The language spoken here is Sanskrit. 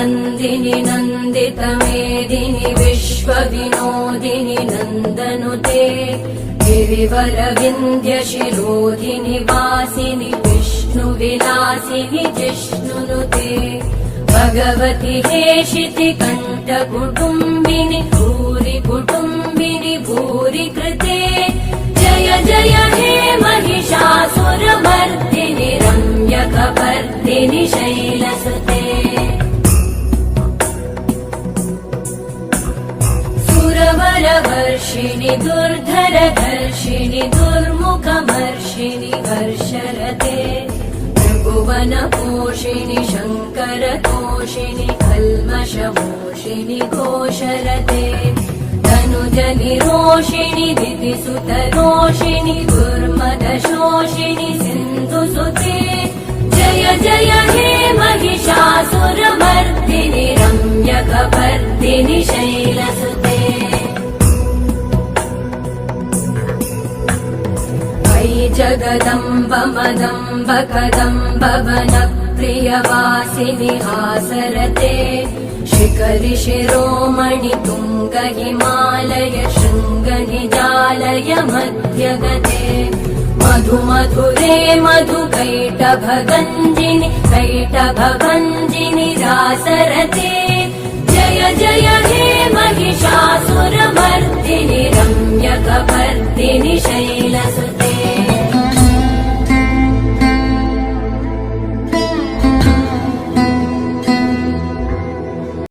नन्दिनि नन्दितमेदिनि विश्वविनोदिनि नन्दनुते गिरिवरविन्ध्यशिरोधिनि वासिनि विष्णुविलासिनि जिष्णुनुते भगवति हेशितिकण्ठकुटुम्बिनि भूरि कुटुम्बिनि भूरि कृते जय जय हे महिषासुरमर्दिनि रम्यकपर्दिनि शैलसुते सुरवरवर्षिणि दुर्धरधर्षिणि दुर्मुखमर्षिणि हर्षरते भुवनपोषिणि शङ्करतोषिणि कल्मषमोषिणि घोषरते तनुजनिरोषिणि दितिसुतरोषिणि दुर्मदशोषिणि सिन्धुसुते जय जय हे महिषासुरमर्दिनि रम्यकपर्दिनि शैलसुते जगदम्ब मदम्ब कदम्ब वनप्रियवासिनि हासरते शिखरि शिरोमणि तुङ्ग हिमालय शृङ्गनिजालय मध्यगते मधुमधुरे मधुकैटभगञ्जिनि कैटभभञ्जिनि रासरते जय जय हे महिषासुरमर्दिनि रम्यकपर्दिनि शैलसुते